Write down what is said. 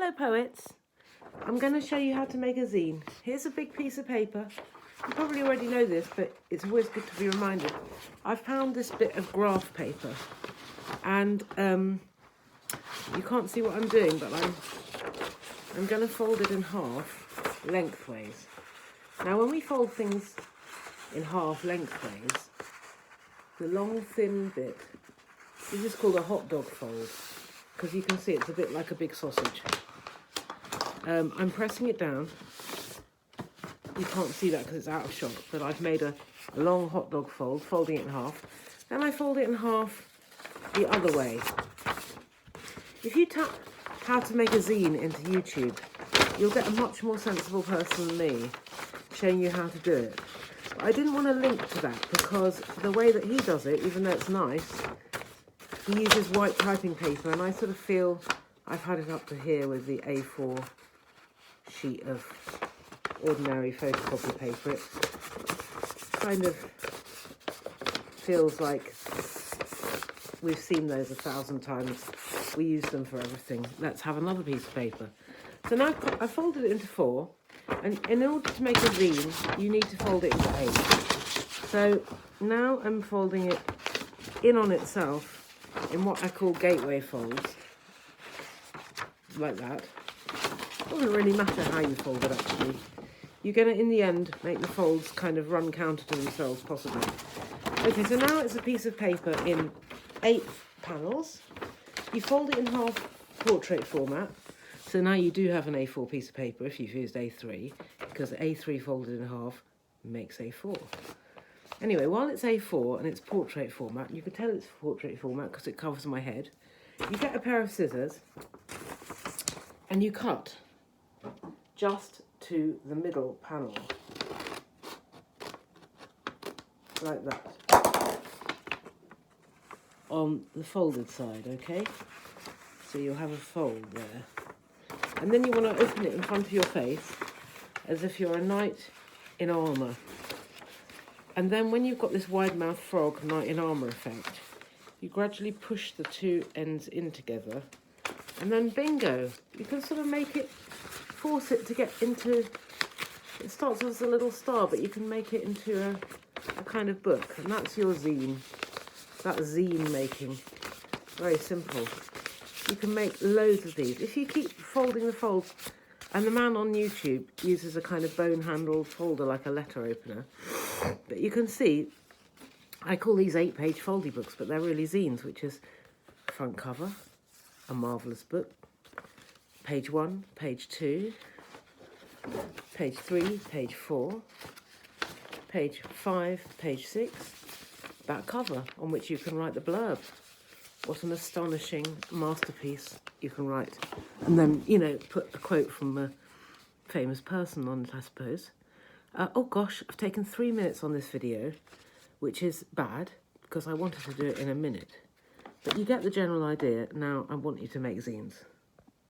Hello poets, I'm going to show you how to make a zine. Here's a big piece of paper. You probably already know this, but it's always good to be reminded. I've found this bit of graph paper and you can't see what I'm doing, but I'm going to fold it in half lengthways. Now when we fold things in half lengthways, the long thin bit, this is called a hot dog fold, because you can see it's a bit like a big sausage. I'm pressing it down. You can't see that because it's out of shot, but I've made a long hot dog fold, folding it in half. Then I fold it in half the other way. If you tap how to make a zine into YouTube, you'll get a much more sensible person than me showing you how to do it. But I didn't want to link to that because the way that he does it, even though it's nice, he uses white typing paper, and I sort of feel I've had it up to here with the A4 sheet of ordinary photocopy paper. It kind of feels like we've seen those 1,000 times. We use them for everything. Let's have another piece of paper. So now I've folded it into 4, and in order to make a zine, you need to fold it into 8. So now I'm folding it in on itself in what I call gateway folds, like that. Doesn't really matter how you fold it actually. You're going to, in the end, make the folds kind of run counter to themselves, possibly. Okay, so now it's a piece of paper in 8 panels. You fold it in half portrait format. So now you do have an A4 piece of paper if you've used A3, because A3 folded in half makes A4. Anyway, while it's A4 and it's portrait format, you can tell it's portrait format because it covers my head. You get a pair of scissors and you cut just to the middle panel, like that, on the folded side, okay? So you'll have a fold there. And then you want to open it in front of your face as if you're a knight in armour. And then when you've got this wide-mouthed frog knight in armour effect, you gradually push the two ends in together, and then bingo, you can sort of make it, force it to get into, it starts as a little star, but you can make it into a kind of book, and that's your zine. That's zine making. Very simple. You can make loads of these. If you keep folding the folds, and the man on YouTube uses a kind of bone-handled folder like a letter opener, but you can see, I call these 8-page foldy books, but they're really zines, which is front cover, a marvellous book, page 1, page 2, page 3, page 4, page 5, page 6, back cover on which you can write the blurb. What an astonishing masterpiece you can write. And then, you know, put a quote from a famous person on it, I suppose. Oh gosh, I've taken 3 minutes on this video, which is bad because I wanted to do it in a minute. But you get the general idea. Now I want you to make zines.